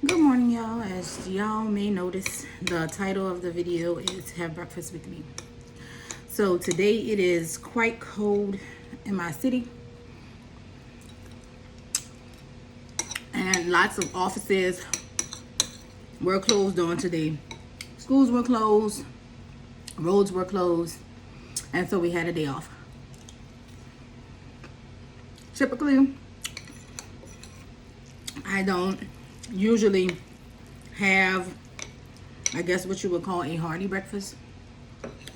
Good morning, y'all. As y'all may notice, the title of the video is Have Breakfast With Me. So today it is quite cold in my city, and lots of offices were closed on today. Schools were closed, roads were closed, and so we had a day off. Typically, I don't usually have, I guess, what you would call a hearty breakfast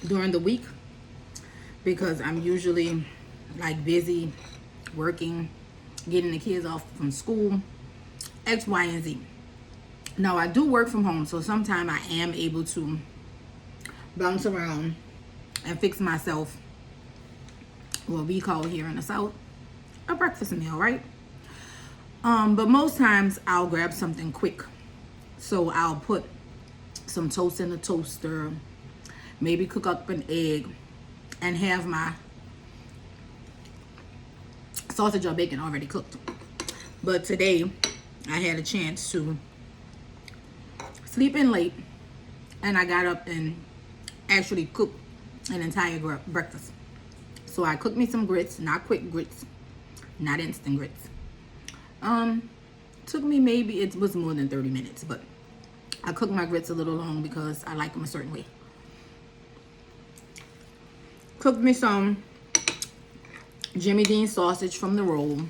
during the week, because I'm usually like busy working, getting the kids off from school, X, Y, and Z. Now I do work from home, so sometimes I am able to bounce around and fix myself what we call here in the South a breakfast meal, right? But most times I'll grab something quick. So I'll put some toast in the toaster, maybe cook up an egg, and have my sausage or bacon already cooked. But today I had a chance to sleep in late, and I got up and actually cooked an entire breakfast. So I cooked me some grits, not quick grits, not instant grits. Took me, maybe it was more than 30 minutes, but I cooked my grits a little long because I like them a certain way. Cooked me some Jimmy Dean sausage from the roll.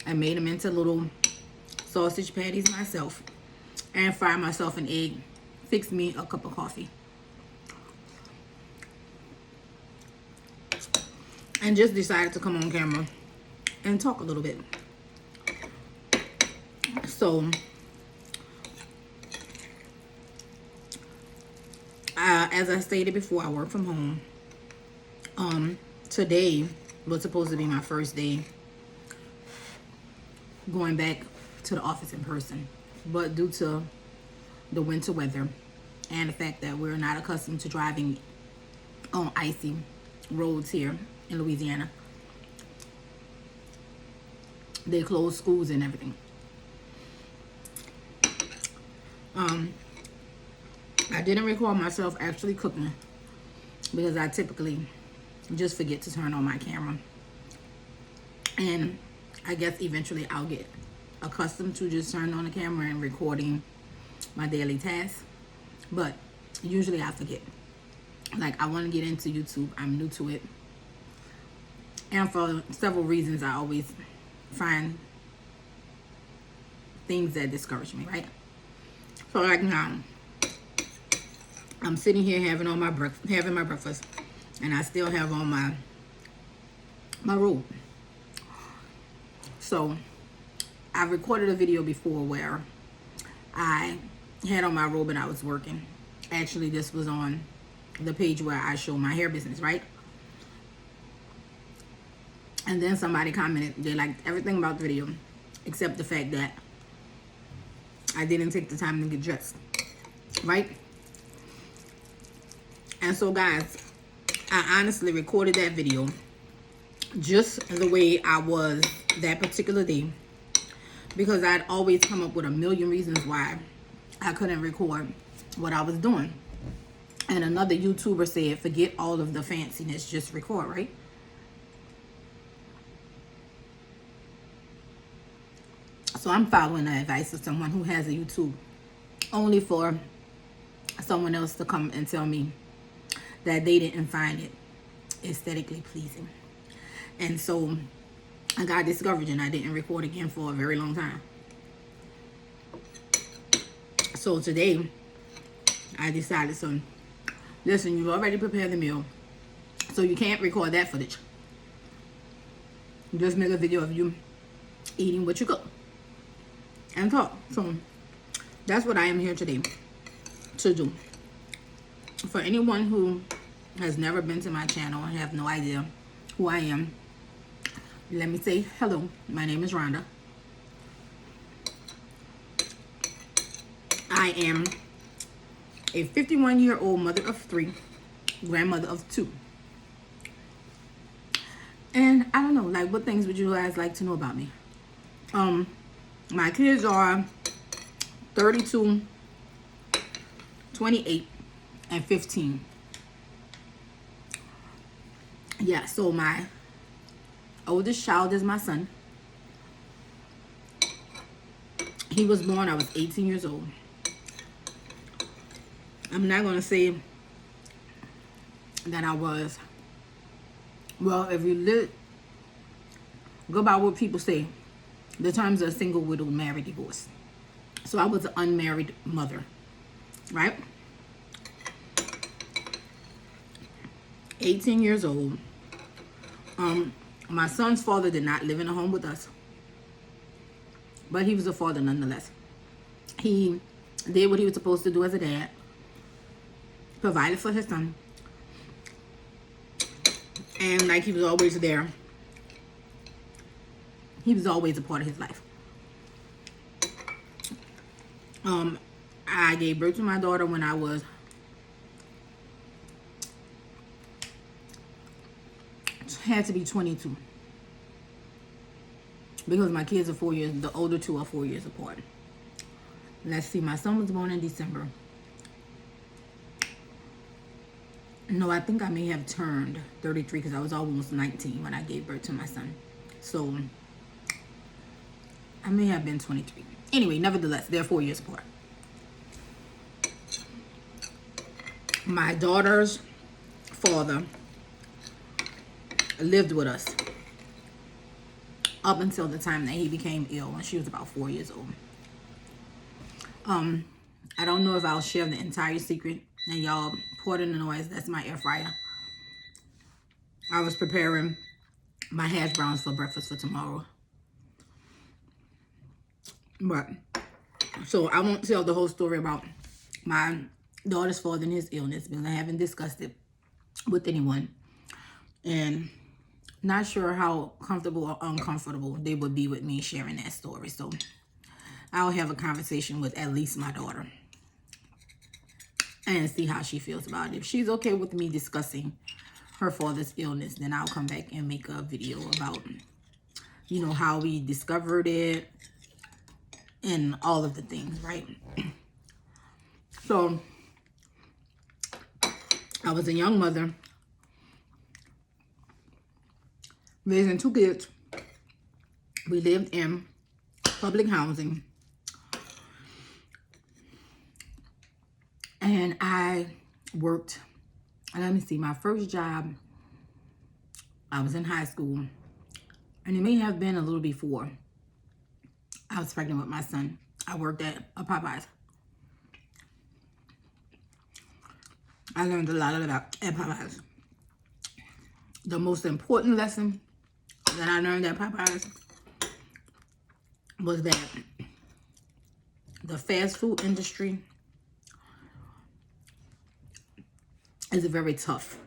I made them into little sausage patties myself, and fried myself an egg. Fixed me a cup of coffee. And just decided to come on camera and talk a little bit. So, as I stated before, I work from home. Today was supposed to be my first day going back to the office in person, but due to the winter weather and the fact that we're not accustomed to driving on icy roads here in Louisiana, they closed schools and everything. I didn't record myself actually cooking because I typically just forget to turn on my camera, and I guess eventually I'll get accustomed to just turning on the camera and recording my daily tasks, but usually I forget. Like, I want to get into YouTube, I'm new to it, and for several reasons I always find things that discourage me, right? So like now, I'm sitting here having my breakfast, and I still have on my robe. So I recorded a video before where I had on my robe and I was working. Actually, this was on the page where I show my hair business, right? And then somebody commented they liked everything about the video except the fact that I didn't take the time to get dressed, right? And so guys, I honestly recorded that video just the way I was that particular day, because I'd always come up with a million reasons why I couldn't record what I was doing. And another YouTuber said, forget all of the fanciness, just record, right? So I'm following the advice of someone who has a YouTube, only for someone else to come and tell me that they didn't find it aesthetically pleasing. And so I got discouraged and I didn't record again for a very long time. So today I decided, so listen, you already prepared the meal, so you can't record that footage. Just make a video of you eating what you cook and talk. So that's what I am here today to do. For anyone who has never been to my channel and have no idea who I am, let me say hello. My name is Rhonda. I am a 51-year-old mother of 3, grandmother of 2. And I don't know, like, what things would you guys like to know about me? My kids are 32, 28, and 15. Yeah, so my oldest child is my son. He was born, I was 18 years old. I'm not going to say that I was, well, if you go by what people say, the terms are single, widow, married, divorced. So I was an unmarried mother, right? 18 years old. My son's father did not live in a home with us, but he was a father nonetheless. He did what he was supposed to do as a dad, provided for his son, and like he was always there. He was always a part of his life. I gave birth to my daughter when I was had to be 22, because my kids are 4 years, the older two are 4 years apart. Let's see, my son was born in December. No, I think I may have turned 33 because I was almost 19 when I gave birth to my son. So I may have been 23. Anyway, nevertheless, they're 4 years apart. My daughter's father lived with us up until the time that he became ill when she was about 4 years old. I don't know if I'll share the entire secret. And y'all, pardon the noise, that's my air fryer. I was preparing my hash browns for breakfast for tomorrow. But, so I won't tell the whole story about my daughter's father and his illness because I haven't discussed it with anyone. And not sure how comfortable or uncomfortable they would be with me sharing that story. So I'll have a conversation with at least my daughter and see how she feels about it. If she's okay with me discussing her father's illness, then I'll come back and make a video about, you know, how we discovered it and all of the things, right? So I was a young mother raising 2 kids. We lived in public housing. And I worked, let me see, my first job, I was in high school. And it may have been a little before I was pregnant with my son. I worked at a Popeyes. I learned a lot about at Popeyes. The most important lesson that I learned at Popeyes was that the fast food industry is a very tough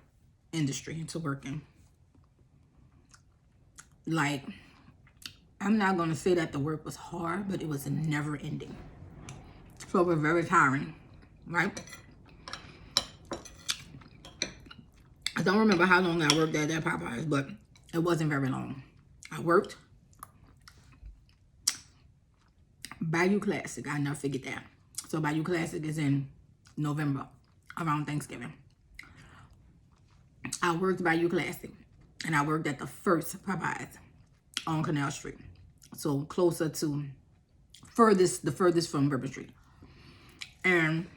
industry to work in. Like, I'm not going to say that the work was hard, but it was never ending. So it was very tiring, right? I don't remember how long I worked at that Popeyes, but it wasn't very long. I worked Bayou Classic. I never forget that. So Bayou Classic is in November, around Thanksgiving. I worked Bayou Classic, and I worked at the first Popeyes on Canal Street. So closer to the furthest from Bourbon Street. And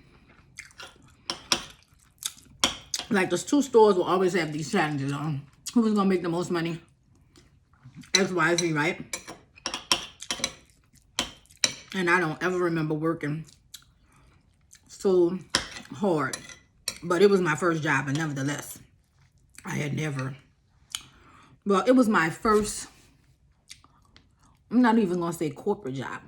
like those 2 stores will always have these challenges on who was gonna make the most money. XYZ, right? And I don't ever remember working so hard. But it was my first job, and nevertheless, I had never, well, it was my first, I'm not even gonna say corporate job.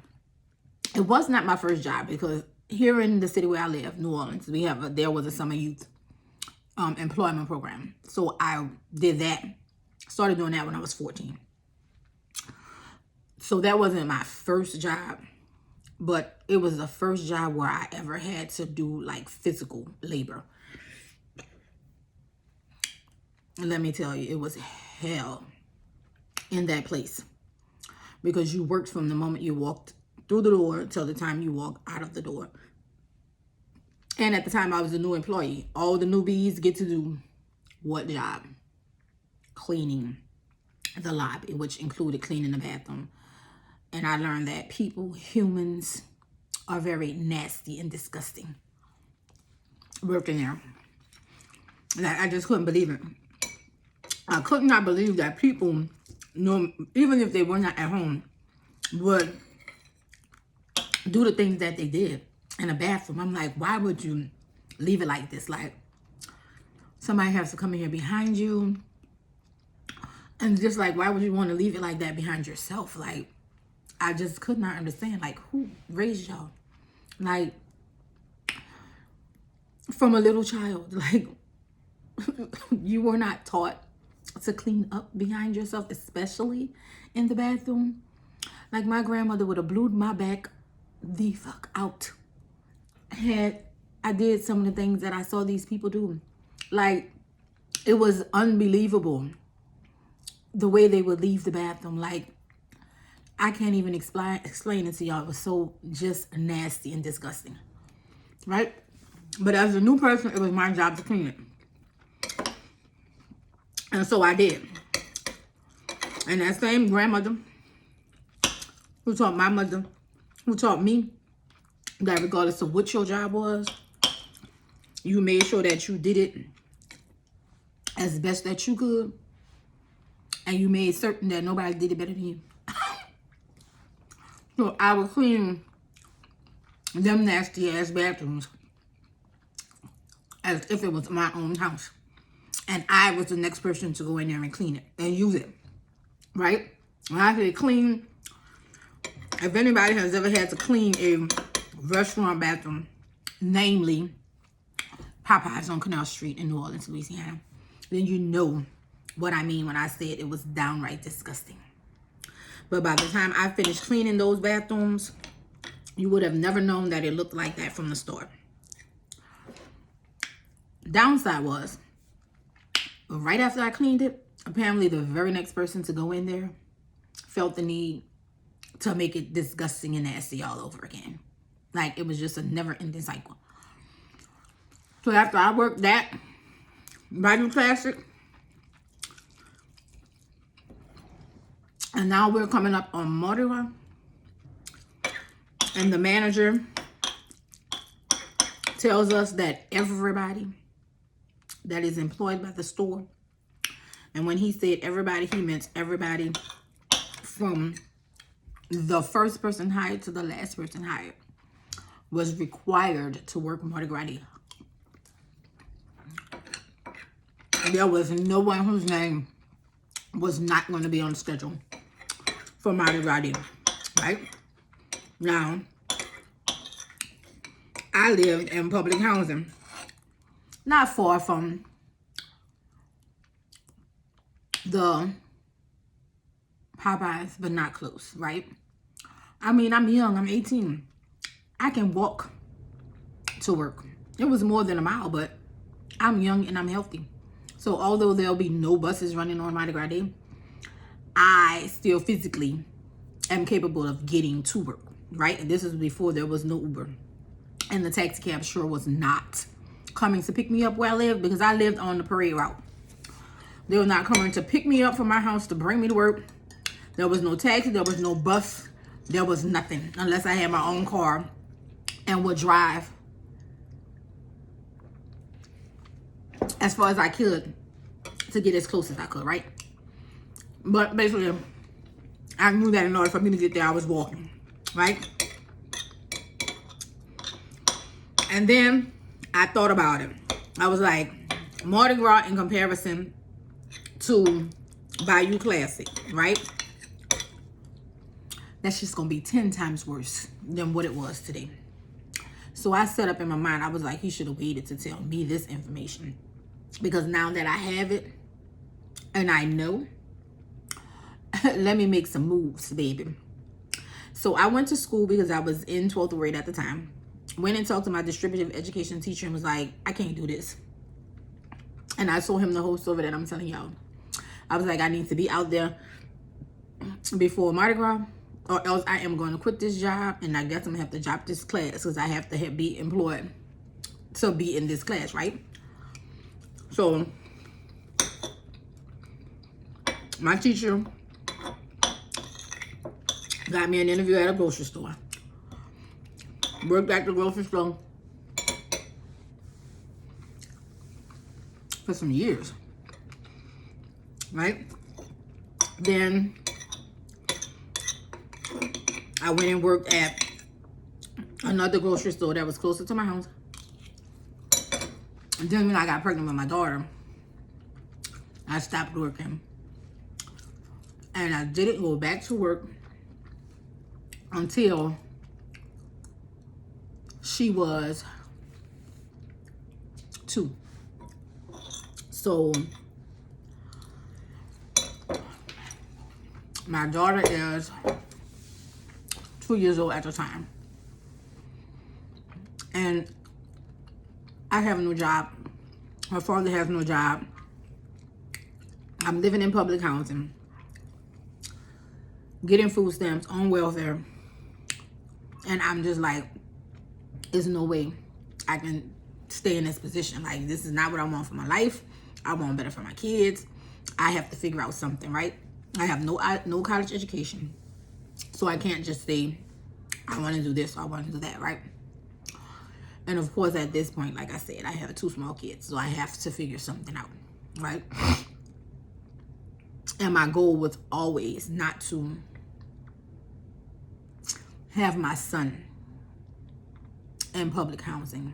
It was not my first job because here in the city where I live, New Orleans, there was a summer youth employment program. So I did that, started doing that when I was 14. So that wasn't my first job, but it was the first job where I ever had to do like physical labor. And let me tell you, it was hell in that place because you worked from the moment you walked through the door till the time you walk out of the door. And at the time I was a new employee. All the newbies get to do what job? Cleaning the lobby, which included cleaning the bathroom. And I learned that humans, are very nasty and disgusting working there. Like, I just couldn't believe it. I could not believe that people, even if they were not at home, would do the things that they did in a bathroom. I'm like, why would you leave it like this? Like, somebody has to come in here behind you. And just like, why would you want to leave it like that behind yourself? Like, I just could not understand. Like, who raised y'all? Like, from a little child. Like, you were not taught to clean up behind yourself, especially in the bathroom. Like, my grandmother would have blew my back the fuck out had I did some of the things that I saw these people do. Like, it was unbelievable the way they would leave the bathroom. Like, I can't even explain it to y'all. It was so just nasty and disgusting, right? But as a new person, it was my job to clean it. And so I did. And that same grandmother who taught my mother, who taught me that regardless of what your job was, you made sure that you did it as best that you could. And you made certain that nobody did it better than you. So I would clean them nasty ass bathrooms as if it was my own house. And I was the next person to go in there and clean it and use it. Right? When I say clean, if anybody has ever had to clean a restaurant bathroom, namely Popeyes on Canal Street in New Orleans, Louisiana, then you know what I mean when I said it was downright disgusting. But by the time I finished cleaning those bathrooms, you would have never known that it looked like that from the start. Downside was, right after I cleaned it, apparently the very next person to go in there felt the need to make it disgusting and nasty all over again. Like, it was just a never-ending cycle. So after I worked that Baidu Classic, and now we're coming up on Mardi Gras, and the manager tells us that everybody that is employed by the store, and when he said everybody, he meant everybody from the first person hired to the last person hired, was required to work Mardi Gras Day. There was no one whose name was not going to be on the schedule for Mardi Gras Day, right? Now, I lived in public housing, not far from the Popeyes, but not close, right? I mean, I'm young, I'm 18. I can walk to work. It was more than a mile, but I'm young and I'm healthy. So although there'll be no buses running on Mardi Gras Day, I still physically am capable of getting to work, right? And this is before there was no Uber. And the taxi cab sure was not coming to pick me up where I lived, because I lived on the parade route. They were not coming to pick me up from my house to bring me to work. There was no taxi, there was no bus, there was nothing, unless I had my own car and would drive as far as I could to get as close as I could, right? But basically, I knew that in order for me to get there, I was walking, right? And then I thought about it. I was like, Mardi Gras in comparison to Bayou Classic, right? That's just gonna be 10 times worse than what it was today. So I set up in my mind, I was like, he should have waited to tell me this information, because now that I have it and I know, let me make some moves, baby. So I went to school because I was in 12th grade at the time. Went and talked to my distributive education teacher and was like, I can't do this. And I told him the whole story that I'm telling y'all. I was like, I need to be out there before Mardi Gras. or else I am going to quit this job, and I guess I'm gonna have to drop this class because I have to be employed to be in this class, right? So my teacher got me an interview at a grocery store. Worked at the grocery store for some years, right? Then I went and worked at another grocery store that was closer to my house. And then when I got pregnant with my daughter, I stopped working. And I didn't go back to work until she was 2. So my daughter is 2 years old at the time. And I have no job. Her father has no job. I'm living in public housing, getting food stamps, on welfare. And I'm just like, there's no way I can stay in this position. Like, this is not what I want for my life. I want better for my kids. I have to figure out something, right? I have no college education. So I can't just say, I want to do this or I want to do that, right? And of course, at this point, like I said, I have 2 small kids. So I have to figure something out, right? And my goal was always not to have my son in public housing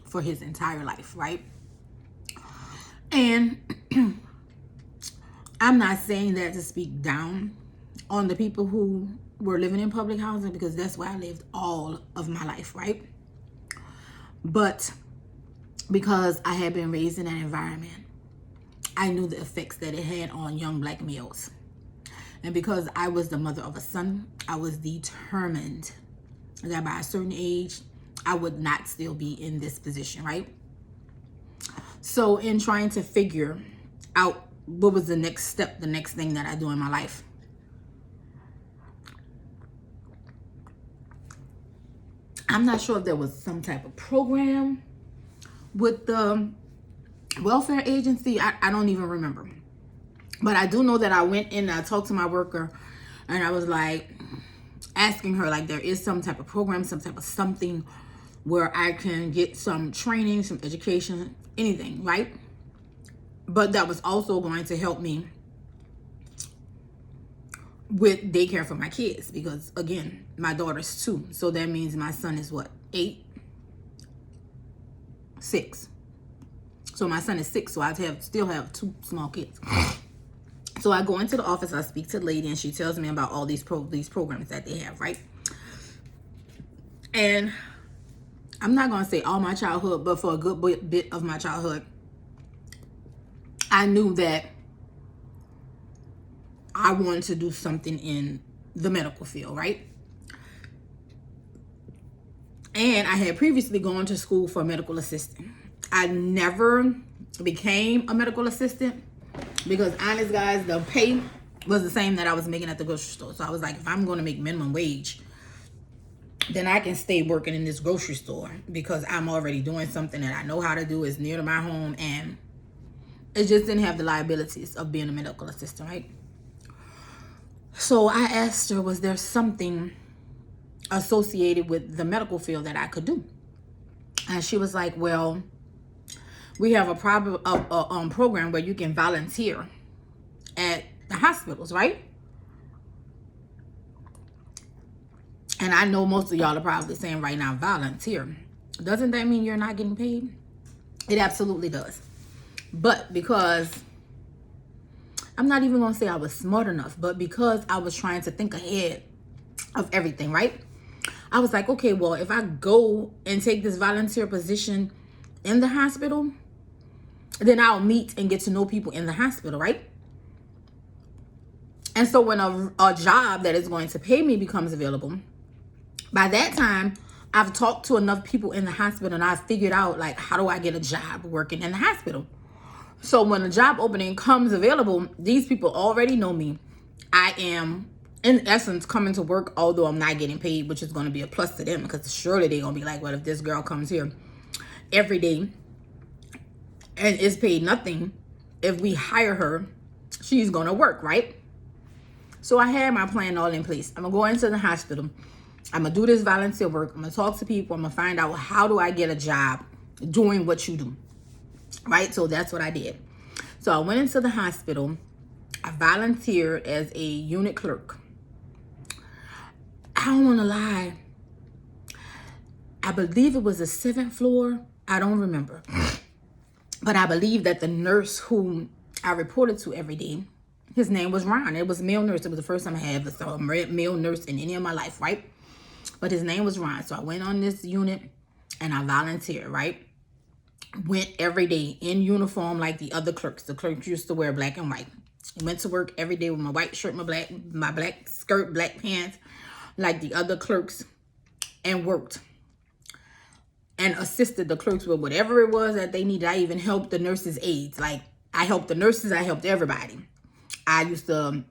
for his entire life, right? And I'm not saying that to speak down on the people who were living in public housing, because that's where I lived all of my life, right? But because I had been raised in that environment, I knew the effects that it had on young black males. And because I was the mother of a son, I was determined that by a certain age, I would not still be in this position, right? So in trying to figure out what was the next step, the next thing that I do in my life, I'm not sure if there was some type of program with the welfare agency. I don't even remember. But I do know that I went in and I talked to my worker, and I was like asking her, like, there is some type of program, some type of something where I can get some training, some education, anything, right? But that was also going to help me with daycare for my kids, because again, my daughter's 2. So that means my son is what, 8? 6. So my son is 6, so I still have 2 small kids. So I go into the office, I speak to the lady, and she tells me about all these programs that they have, right? And I'm not going to say all my childhood, but for a good bit of my childhood, I knew that I wanted to do something in the medical field, right? And I had previously gone to school for a medical assistant. I never became a medical assistant because, honest guys, the pay was the same that I was making at the grocery store. So I was like, if I'm going to make minimum wage, then I can stay working in this grocery store because I'm already doing something that I know how to do, is near to my home, and it just didn't have the liabilities of being a medical assistant, right? So I asked her, was there something associated with the medical field that I could do? And she was like, well, we have a program where you can volunteer at the hospitals, right? And I know most of y'all are probably saying right now, volunteer. Doesn't that mean you're not getting paid? It absolutely does. But because, I'm not even going to say I was smart enough, but because I was trying to think ahead of everything, right? I was like, okay, well, if I go and take this volunteer position in the hospital, then I'll meet and get to know people in the hospital, right? And so when a job that is going to pay me becomes available, by that time, I've talked to enough people in the hospital and I've figured out, like, how do I get a job working in the hospital? So when a job opening comes available, these people already know me. I am in essence, coming to work, although I'm not getting paid, which is going to be a plus to them, because surely they're going to be like, well, if this girl comes here every day and is paid nothing, if we hire her, she's going to work, right? So I had my plan all in place. I'm going to go into the hospital. I'm going to do this volunteer work. I'm going to talk to people. I'm going to find out, how do I get a job doing what you do, right? So that's what I did. So I went into the hospital. I volunteered as a unit clerk. I don't want to lie. I believe it was the 7th floor. I don't remember. But I believe that the nurse who I reported to every day, his name was Ron. It was a male nurse. It was the first time I had a male nurse in any of my life, right? But his name was Ron. So I went on this unit and I volunteered, right? Went every day in uniform like the other clerks. The clerks used to wear black and white. I went to work every day with my white shirt, my black skirt, black pants, like the other clerks, and worked and assisted the clerks with whatever it was that they needed. I even helped the nurses' aides. Like, I helped the nurses, I helped everybody. I used to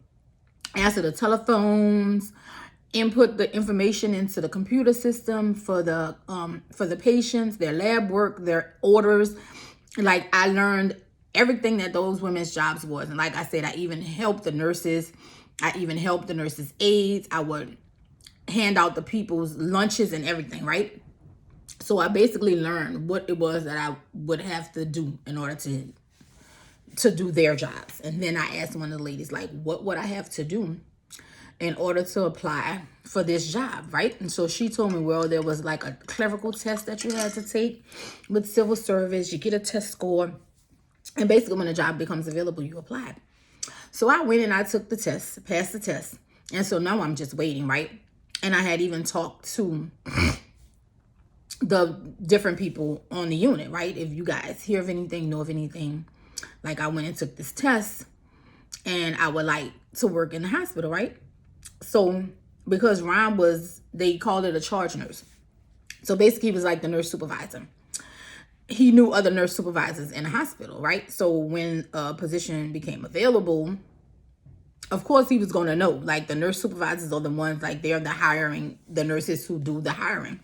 answer the telephones, input the information into the computer system for the patients, their lab work, their orders. Like, I learned everything that those women's jobs was. And like I said, I even helped the nurses. I even helped the nurses' aides. I would hand out the people's lunches and everything, right? So I basically learned what it was that I would have to do in order to do their jobs. And then I asked one of the ladies, like, what would I have to do in order to apply for this job, right? And so she told me, well, there was like a clerical test that you had to take with civil service. You get a test score. And basically, when a job becomes available, you apply. So I went and I took the test, passed the test. And so now I'm just waiting, right? And I had even talked to the different people on the unit, right? If you guys hear of anything, know of anything. Like, I went and took this test and I would like to work in the hospital, right? So because Ron was, they called it a charge nurse. So basically he was like the nurse supervisor. He knew other nurse supervisors in the hospital, right? So when a position became available, of course he was going to know. Like, the nurse supervisors are the ones, like, they're the hiring, the nurses who do the hiring.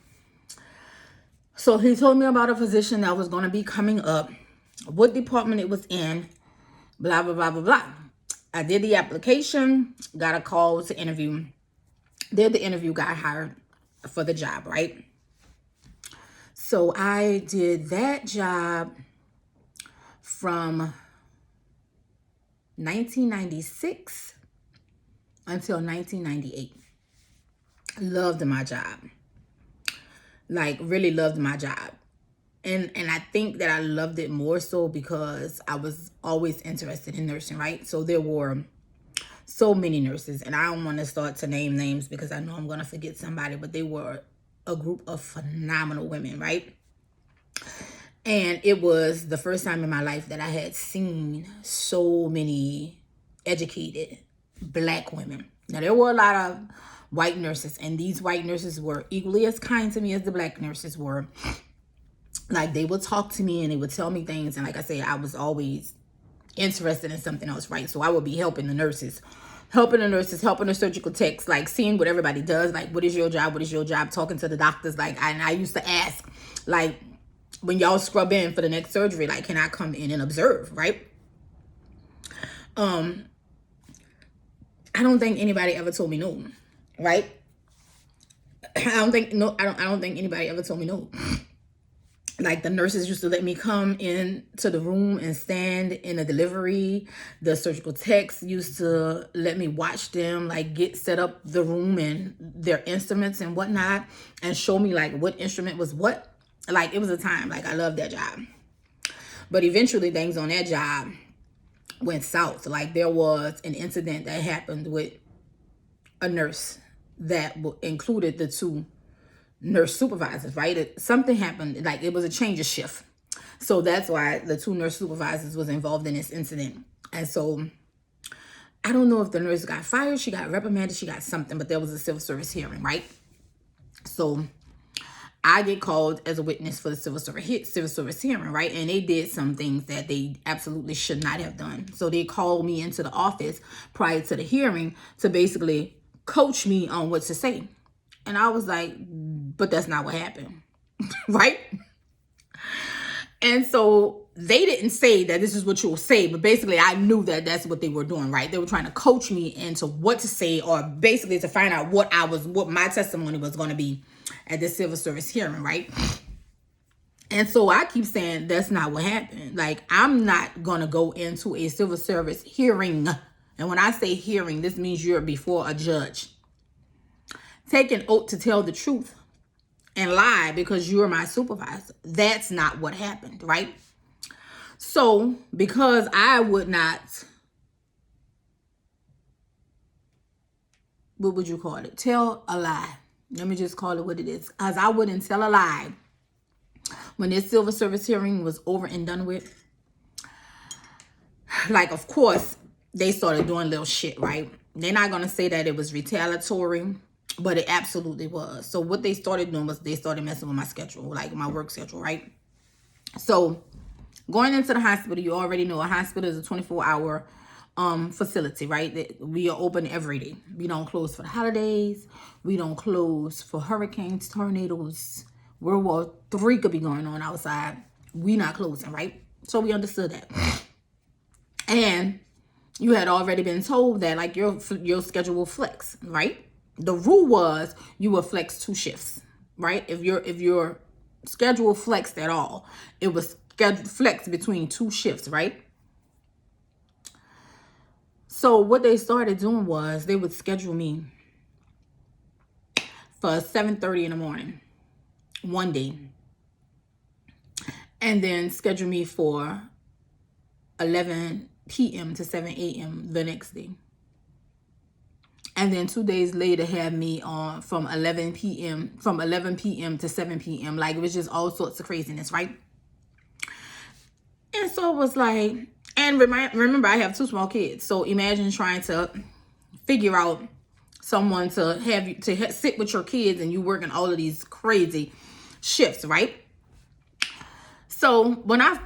So he told me about a position that was going to be coming up, what department it was in, blah, blah, blah, blah, blah. I did the application, got a call to interview. Did the interview, got hired for the job, right? So I did that job from 1996 until 1998. Loved my job. Like, really loved my job. And I think that I loved it more so because I was always interested in nursing, right? So there were so many nurses, and I don't want to start to name names because I know I'm going to forget somebody, but they were a group of phenomenal women, right? And it was the first time in my life that I had seen so many educated black women. Now, there were a lot of white nurses, and these white nurses were equally as kind to me as the black nurses were. Like, they would talk to me and they would tell me things. And like I said, I was always interested in something else, right? So I would be helping the nurses, helping the surgical techs, like seeing what everybody does. Like, what is your job? What is your job? Talking to the doctors. Like, I used to ask, like, when y'all scrub in for the next surgery, like, can I come in and observe, right? I don't think anybody ever told me no, right? I don't think anybody ever told me no. Like, the nurses used to let me come in to the room and stand in the delivery. The surgical techs used to let me watch them, like, get set up the room and their instruments and whatnot, and show me, like, what instrument was what. Like, it was a time. Like, I loved that job. But eventually things on that job went south. Like, there was an incident that happened with a nurse that included the two nurse supervisors, right? Something happened, like, it was a change of shift. So that's why the two nurse supervisors was involved in this incident. And so I don't know if the nurse got fired, she got reprimanded, she got something, but there was a civil service hearing, right? So I get called as a witness for the civil service hearing, right? And they did some things that they absolutely should not have done. So they called me into the office prior to the hearing to basically coach me on what to say. And I was like, but that's not what happened, right? And so they didn't say that this is what you'll say, but basically I knew that that's what they were doing, right? They were trying to coach me into what to say, or basically to find out what my testimony was going to be at this civil service hearing, right? And so I keep saying that's not what happened. Like, I'm not going to go into a civil service hearing. And when I say hearing, this means you're before a judge. Take an oath to tell the truth and lie because you're my supervisor. That's not what happened, right? So because I would not, what would you call it? Tell a lie. Let me just call it what it is. Because I wouldn't tell a lie. When this civil service hearing was over and done with, like, of course, they started doing little shit, right? They're not going to say that it was retaliatory, but it absolutely was. So what they started doing was they started messing with my schedule, like my work schedule, right? So going into the hospital, you already know a hospital is a 24-hour facility, right? We are open every day. We don't close for the holidays. We don't close for hurricanes, tornadoes. World War III could be going on outside. We not closing, right? So we understood that. And you had already been told that, like, your schedule will flex, right? The rule was you would flex 2 shifts, right? If your schedule flexed at all, it was flexed between 2 shifts, right? So what they started doing was they would schedule me for 7:30 in the morning one day, and then schedule me for 11 p.m. to 7 a.m. the next day. And then 2 days later have me on from 11 p.m. to 7 p.m. Like, it was just all sorts of craziness, right? And so it was like, and remember, I have 2 small kids. So imagine trying to figure out someone to have you to sit with your kids, and you working all of these crazy shifts, right? So when I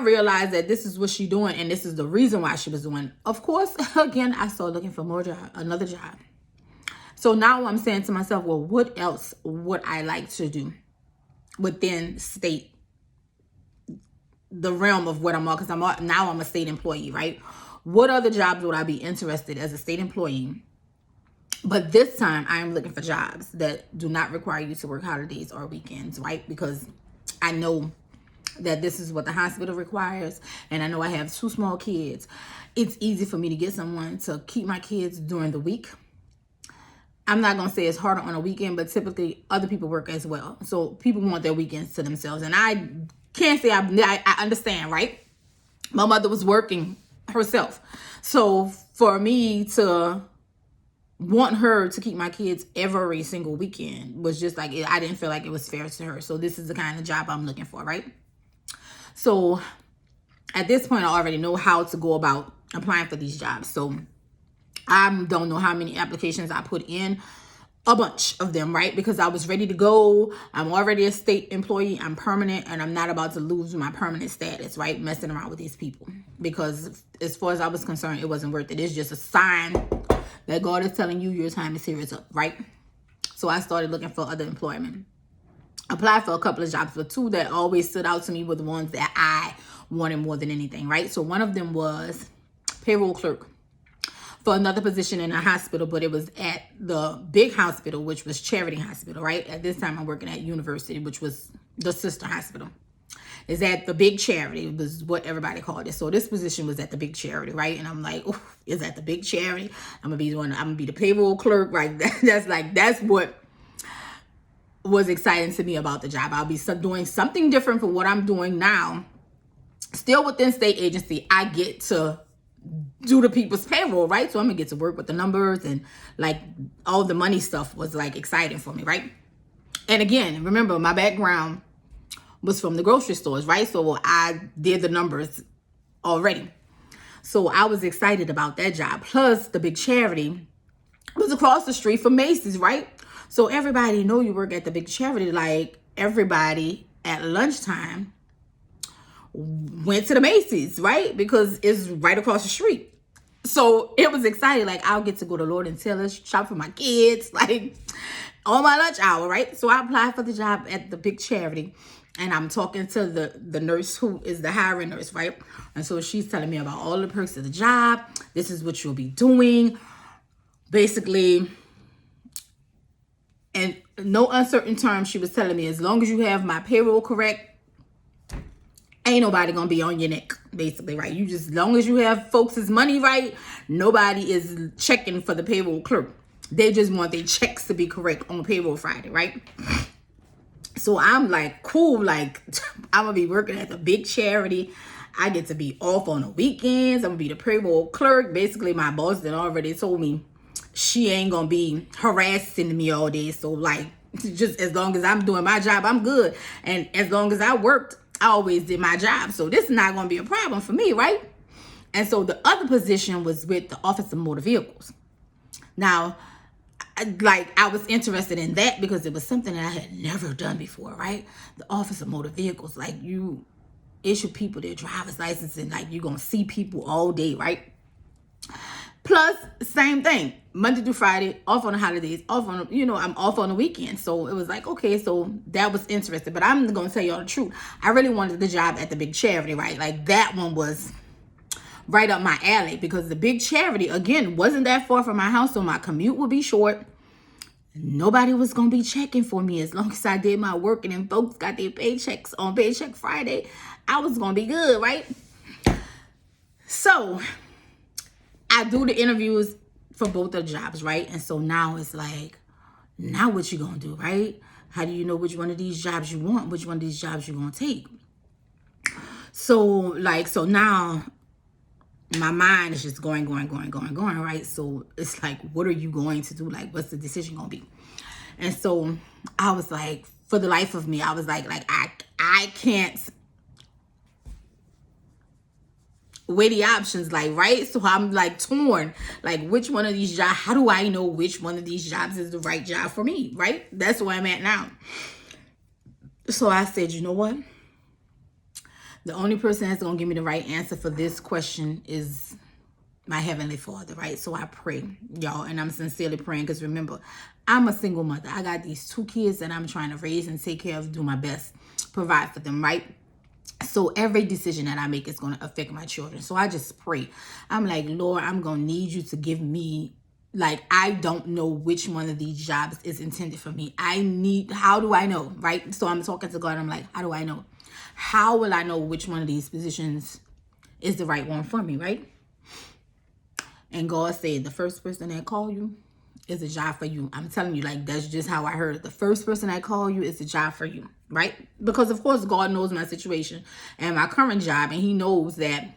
realized that this is what she's doing and this is the reason why she was doing, of course, again, I started looking for another job. So now I'm saying to myself, well, what else would I like to do within state, the realm of what I'm on? Because I'm a state employee, right? What other jobs would I be interested as a state employee? But this time I am looking for jobs that do not require you to work holidays or weekends, right? Because I know that this is what the hospital requires, and I know I have 2 small kids. It's easy for me to get someone to keep my kids during the week. I'm not gonna say it's harder on a weekend, but typically other people work as well, so people want their weekends to themselves. And I can't say I understand, right? My mother was working herself, so for me to want her to keep my kids every single weekend was just like, I didn't feel like it was fair to her. So this is the kind of job I'm looking for, right? So at this point, I already know how to go about applying for these jobs. So I don't know how many applications I put in, a bunch of them, right? Because I was ready to go. I'm already a state employee. I'm permanent, and I'm not about to lose my permanent status, right? Messing around with these people. Because as far as I was concerned, it wasn't worth it. It's just a sign that God is telling you your time is here, is up, right? So I started looking for other employment. Applied for a couple of jobs, but 2 that always stood out to me were the ones that I wanted more than anything, right? So one of them was payroll clerk for another position in a hospital, but it was at the big hospital, which was Charity Hospital, right? At this time, I'm working at University, which was the sister hospital. Is at the big Charity, was what everybody called it. So this position was at the big Charity, right? And I'm like, oh, is at the big Charity? I'm gonna be the payroll clerk, right? That's what was exciting to me about the job. I'll be doing something different from what I'm doing now. Still within state agency, I get to do the people's payroll, right? So I'm gonna get to work with the numbers, and like all the money stuff was like exciting for me, right? And again, remember, my background was from the grocery stores, right? So I did the numbers already. So I was excited about that job. Plus the big Charity was across the street from Macy's, right? So everybody know you work at the big Charity. Like, everybody at lunchtime went to the Macy's, right? Because it's right across the street. So it was exciting. Like, I'll get to go to Lord and Taylor, shop for my kids, like on my lunch hour, right? So I applied for the job at the big charity, and I'm talking to the nurse who is the hiring nurse, right? And so she's telling me about all the perks of the job. This is what you'll be doing. Basically, and no uncertain terms, she was telling me, as long as you have my payroll correct, ain't nobody gonna be on your neck, basically, right? You just, as long as you have folks' money right, nobody is checking for the payroll clerk. They just want their checks to be correct on payroll Friday, right? So I'm like, cool, like, I'm gonna be working at the big charity. I get to be off on the weekends. I'm gonna be the payroll clerk. Basically, my boss then already told me she ain't gonna be harassing me all day. So, like, just as long as I'm doing my job, I'm good. And as long as I worked, I always did my job. So this is not gonna be a problem for me, right? And so the other position was with the Office of Motor Vehicles. Now, I was interested in that because it was something that I had never done before, right? The Office of Motor Vehicles, like, you issue people their driver's license, and like, you're gonna see people all day, right? Plus, same thing, Monday through Friday, off on the holidays, off on, I'm off on the weekend. So it was like, okay, so that was interesting. But I'm gonna tell y'all the truth, I really wanted the job at the big charity, right? Like, that one was right up my alley, because the big charity, again, wasn't that far from my house, so my commute would be short. Nobody was gonna be checking for me as long as I did my work, and then folks got their paychecks on Paycheck Friday. I was gonna be good, right? So I do the interviews for both of the jobs, right? And so now it's like, now what you gonna do, right? How do you know which one of these jobs you want, which one of these jobs you gonna take? So now my mind is just going, right? So it's like, what are you going to do? Like, what's the decision gonna be? And so I was like, for the life of me, I was like I can't weigh the options, like, right? So I'm like torn, like, which one of these jobs, how do I know which one of these jobs is the right job for me, right? That's where I'm at now. So I said, you know what? The only person that's going to give me the right answer for this question is my Heavenly Father, right? So I pray, y'all, and I'm sincerely praying, because remember, I'm a single mother. I got these 2 kids that I'm trying to raise and take care of, do my best, provide for them, right? So every decision that I make is going to affect my children. So I just pray. I'm like, Lord, I'm going to need you to give me, like, I don't know which one of these jobs is intended for me. How do I know, right? So I'm talking to God. I'm like, how do I know? How will I know which one of these positions is the right one for me, right? And God said, the first person that call you is a job for you. I'm telling you, like, that's just how I heard it. The first person that call you is a job for you, right? Because, of course, God knows my situation and my current job, and he knows that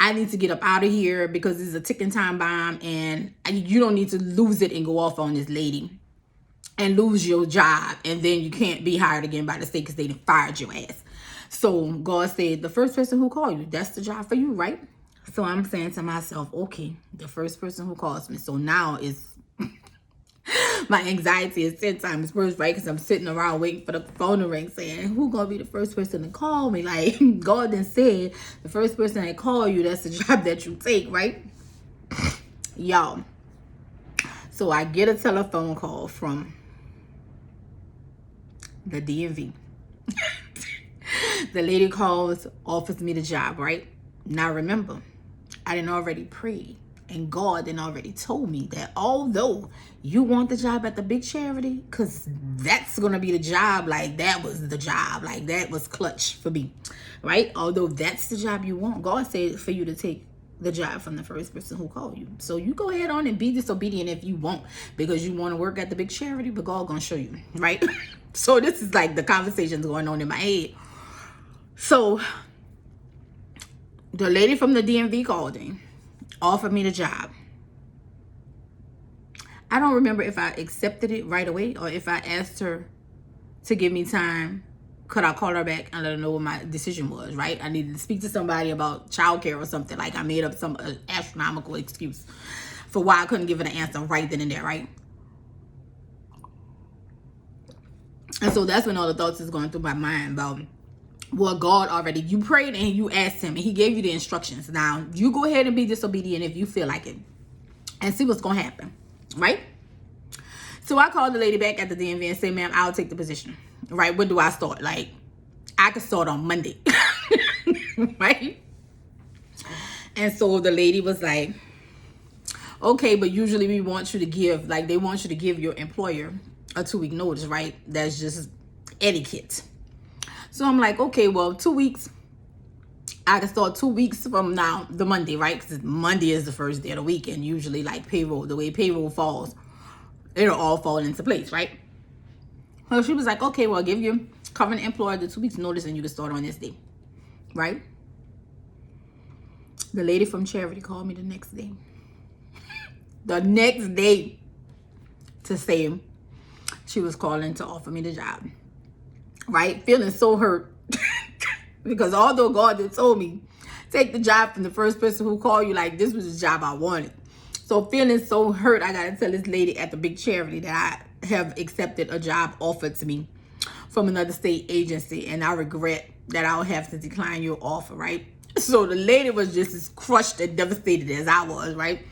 I need to get up out of here because it's a ticking time bomb, and you don't need to lose it and go off on this lady and lose your job, and then you can't be hired again by the state because they fired your ass. So God said, the first person who called you, that's the job for you, right? So I'm saying to myself, okay, the first person who calls me. So now it's my anxiety is 10 times worse, right? Because I'm sitting around waiting for the phone to ring, saying, who gonna be the first person to call me? Like, God done said, the first person that call you, that's the job that you take, right? Y'all. So I get a telephone call from the DMV. The lady calls, offers me the job, right? Now remember, I didn't already pray, and God didn't already told me that although you want the job at the big charity, because that's going to be the job, like, that was the job, like, that was clutch for me, right? Although that's the job you want, God said for you to take the job from the first person who called you. So you go ahead on and be disobedient if you want, because you want to work at the big charity, but God gonna show you, right? So this is like the conversations going on in my head. So the lady from the DMV called in, offered me the job. I don't remember if I accepted it right away or if I asked her to give me time. Could I call her back and let her know what my decision was, right? I needed to speak to somebody about childcare or something. Like, I made up some astronomical excuse for why I couldn't give her the answer right then and there, right? And so that's when all the thoughts is going through my mind about, Well, God already, you prayed and you asked him and he gave you the instructions. Now, you go ahead and be disobedient if you feel like it and see what's going to happen, right? So I called the lady back at the DMV and said, ma'am, I'll take the position, right? When do I start? Like, I could start on Monday, right? And so the lady was like, okay, but usually we want you to give, like, they want you to give your employer a 2-week notice, right? That's just etiquette. So I'm like, okay, well, 2 weeks. I can start 2 weeks from now, the Monday, right? Because Monday is the first day of the week. And usually, like, payroll, the way payroll falls, it'll all fall into place, right? So she was like, okay, well, give your current employer the 2 weeks notice and you can start on this day, right? The lady from Charity called me the next day. The next day to say she was calling to offer me the job. Right? Feeling so hurt. Because although God had told me, take the job from the first person who called you, like, this was the job I wanted. So feeling so hurt, I got to tell this lady at the big charity that I have accepted a job offered to me from another state agency. And I regret that I'll have to decline your offer, right? So the lady was just as crushed and devastated as I was, right?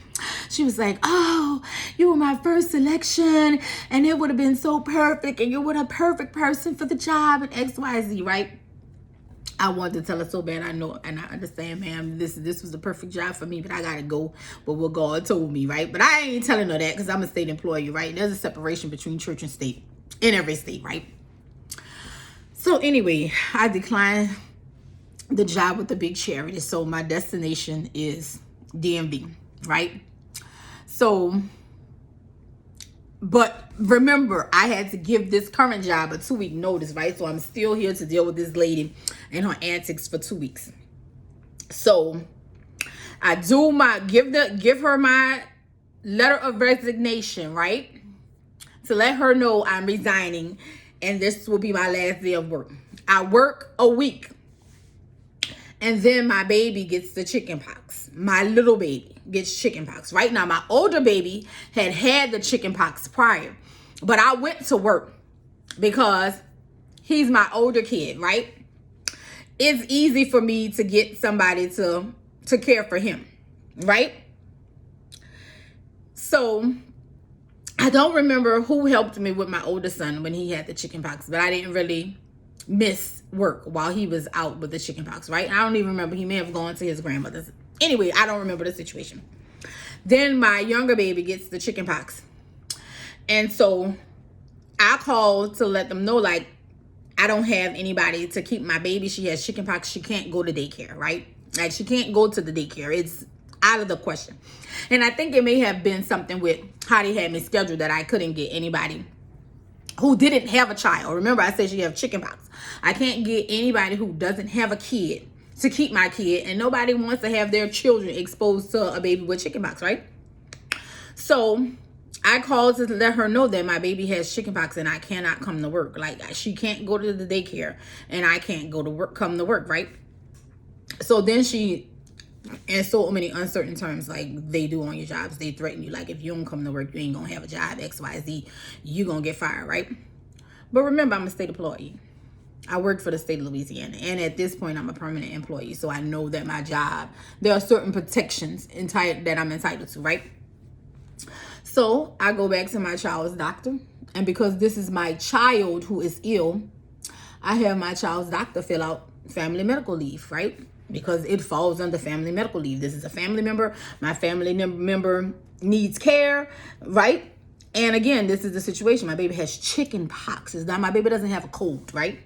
She was like, oh, you were my first selection and it would have been so perfect and you were the perfect person for the job and XYZ, right? I wanted to tell her so bad. I know and I understand, ma'am, this was the perfect job for me, but I gotta go with what God told me, right? But I ain't telling her that because I'm a state employee, right? There's a separation between church and state in every state, right? So anyway, I declined the job with the big charity. So my destination is DMV, right? So, but remember, I had to give this current job a 2-week notice, right? So I'm still here to deal with this lady and her antics for 2 weeks. So I do give her my letter of resignation, right? To let her know I'm resigning and this will be my last day of work. I work a week. And then my baby gets the chicken pox. My little baby gets chicken pox. Right now, my older baby had the chicken pox prior. But I went to work because he's my older kid, right? It's easy for me to get somebody to care for him, right? So I don't remember who helped me with my older son when he had the chicken pox. But I didn't really miss work while he was out with the chicken pox, right? I don't even remember. He may have gone to his grandmother's. Anyway, I don't remember the situation. Then my younger baby gets the chicken pox. And so I called to let them know, like, I don't have anybody to keep my baby. She has chicken pox. She can't go to daycare, right? Like, she can't go to the daycare. It's out of the question. And I think it may have been something with how they had me scheduled that I couldn't get anybody who didn't have a child. Remember, I said she have chicken pox. I can't get anybody who doesn't have a kid to keep my kid, and nobody wants to have their children exposed to a baby with chicken pox, right? So I called to let her know that my baby has chicken pox and I cannot come to work. Like, she can't go to the daycare and I can't go to work, come to work, right? So then she, in so many uncertain terms, like they do on your jobs, they threaten you, like, if you don't come to work, you ain't gonna have a job, XYZ, you gonna get fired, right? But remember, I'm a state employee. I work for the state of Louisiana, and at this point I'm a permanent employee, so I know that my job, there are certain protections that I'm entitled to, right? So I go back to my child's doctor, and because this is my child who is ill, I have my child's doctor fill out family medical leave, right? Because it falls under family medical leave. This is a family member. My family member needs care, right? And again, this is the situation. My baby has chicken pox. It's not, my baby doesn't have a cold, right?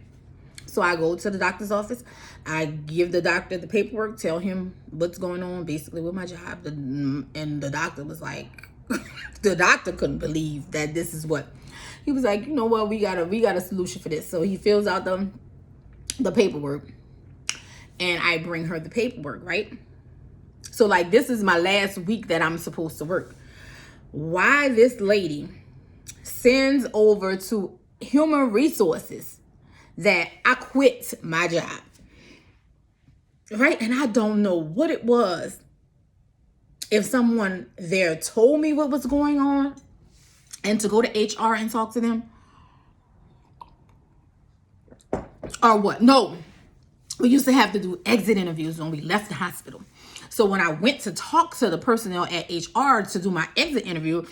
So I go to the doctor's office. I give the doctor the paperwork, tell him what's going on basically with my job. And the doctor was like, the doctor couldn't believe that this is what. He was like, you know what, we got a solution for this. So he fills out the paperwork. And I bring her the paperwork, right? So, like, this is my last week that I'm supposed to work. Why this lady sends over to Human Resources that I quit my job, right? And I don't know what it was. If someone there told me what was going on and to go to HR and talk to them, or what? No. we used to have to do exit interviews when we left the hospital. So when I went to talk to the personnel at HR to do my exit interview,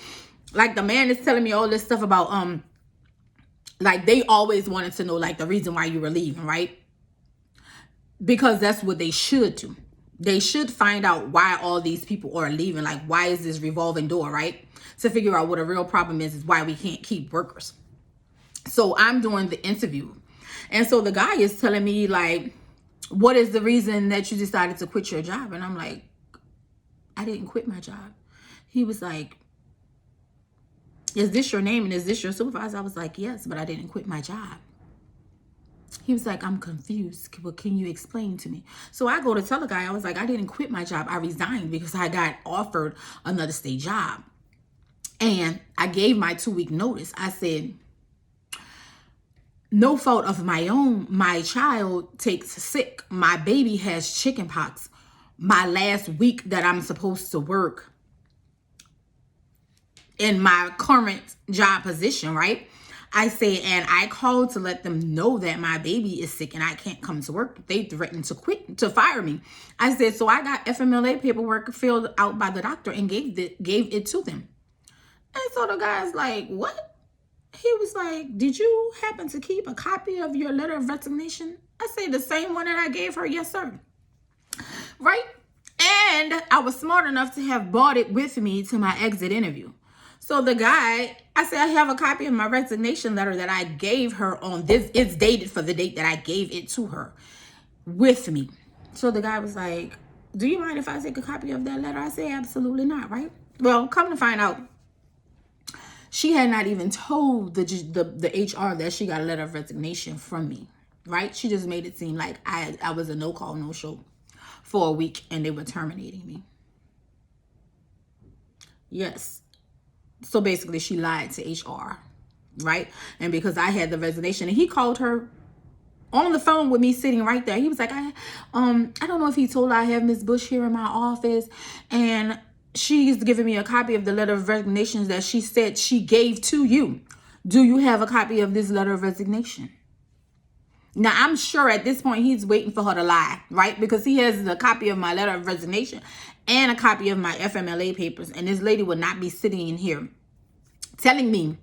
like the man is telling me all this stuff about like they always wanted to know like the reason why you were leaving, right? Because that's what they should do. They should find out why all these people are leaving. Like, why is this revolving door, right? To figure out what a real problem is why we can't keep workers. So I'm doing the interview. And so the guy is telling me like, what is the reason that you decided to quit your job? And I'm like, I didn't quit my job. He was like, is this your name and is this your supervisor? I was like, yes, but I didn't quit my job. He was like, I'm confused. Well, can you explain to me? So I go to tell the guy, I was like, I didn't quit my job. I resigned because I got offered another state job. And I gave my 2-week notice. I said, no fault of my own. My child takes sick. My baby has chicken pox. My last week that I'm supposed to work in my current job position, right? I say, and I called to let them know that my baby is sick and I can't come to work. They threatened to fire me. I said, so I got FMLA paperwork filled out by the doctor and gave it to them. And so the guy's like, what? He was like, did you happen to keep a copy of your letter of resignation? I said, the same one that I gave her. Yes, sir. Right? And I was smart enough to have brought it with me to my exit interview. So the guy, I said, I have a copy of my resignation letter that I gave her on this. It's dated for the date that I gave it to her with me. So the guy was like, do you mind if I take a copy of that letter? I said, absolutely not, right? Well, come to find out, she had not even told the HR that she got a letter of resignation from me, right? She just made it seem like I was a no-call, no-show for a week and they were terminating me. Yes. So basically she lied to HR, right? And because I had the resignation, and he called her on the phone with me sitting right there. He was like, I don't know if he told her I have Miss Bush here in my office and she's giving me a copy of the letter of resignation that she said she gave to you. Do you have a copy of this letter of resignation? Now, I'm sure at this point he's waiting for her to lie, right? Because he has a copy of my letter of resignation and a copy of my FMLA papers. And this lady would not be sitting in here telling me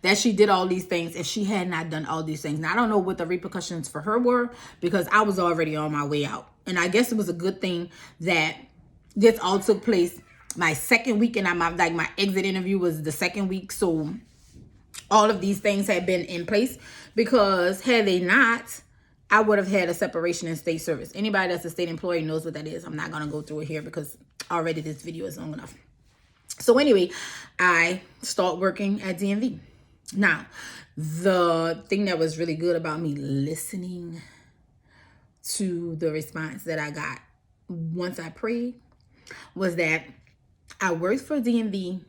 that she did all these things if she had not done all these things. Now, I don't know what the repercussions for her were because I was already on my way out. And I guess it was a good thing that this all took place my second week, and my exit interview was the second week. So all of these things had been in place, because had they not, I would have had a separation in state service. Anybody that's a state employee knows what that is. I'm not going to go through it here because already this video is long enough. So anyway, I start working at DMV. Now, the thing that was really good about me listening to the response that I got once I prayed was that I worked for DMV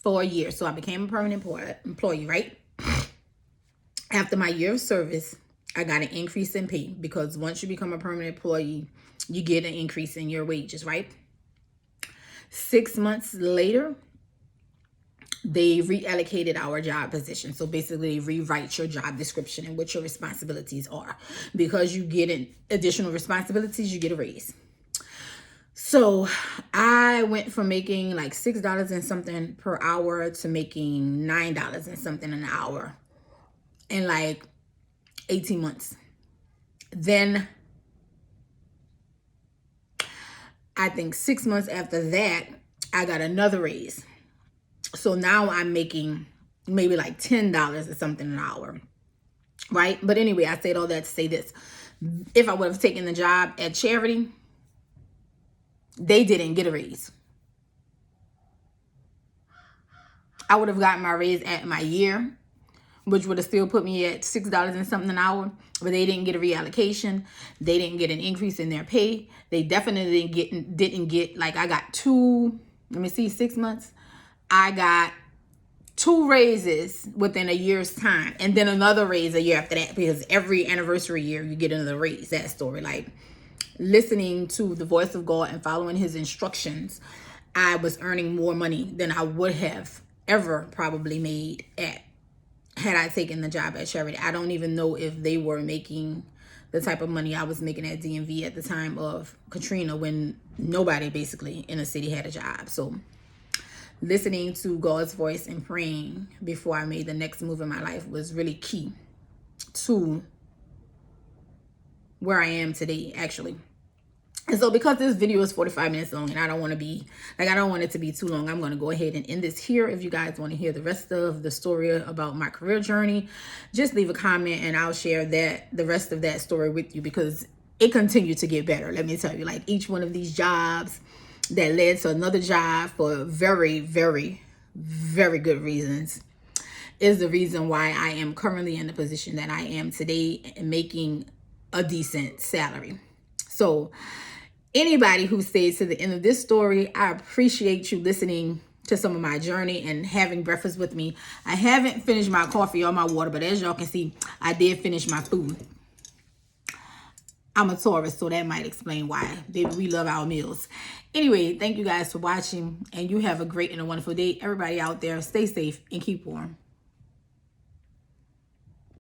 for a year. So I became a permanent employee, right? After my year of service, I got an increase in pay, because once you become a permanent employee, you get an increase in your wages, right? 6 months later, they reallocated our job position. So basically, rewrite your job description and what your responsibilities are. Because you get an additional responsibilities, you get a raise. So I went from making like $6 and something per hour to making $9 and something an hour in like 18 months. Then I think 6 months after that, I got another raise. So now I'm making maybe like $10 or something an hour, right? But anyway, I said all that to say this. If I would have taken the job at Charity, they didn't get a raise. I would have gotten my raise at my year, which would have still put me at $6 and something an hour. But they didn't get a reallocation. They didn't get an increase in their pay. They definitely didn't get like, I got 6 months. I got 2 raises within a year's time, and then another raise a year after that, because every anniversary year you get another raise. That story, like listening to the voice of God and following his instructions, I was earning more money than I would have ever probably made had I taken the job at Charity. I don't even know if they were making the type of money I was making at DMV at the time of Katrina, when nobody basically in the city had a job. So listening to God's voice and praying before I made the next move in my life was really key to where I am today, actually. And so because this video is 45 minutes long and I don't want it to be too long, I'm going to go ahead and end this here. If you guys want to hear the rest of the story about my career journey, just leave a comment and I'll share the rest of that story with you, because it continued to get better. Let me tell you, like, each one of these jobs that led to another job for very, very, very good reasons is the reason why I am currently in the position that I am today and making a decent salary. So anybody who stays to the end of this story, I appreciate you listening to some of my journey and having breakfast with me. I haven't finished my coffee or my water, but as y'all can see, I did finish my food. I'm a Taurus, so that might explain why. Baby, we love our meals. Anyway, thank you guys for watching, and you have a great and a wonderful day. Everybody out there, stay safe and keep warm.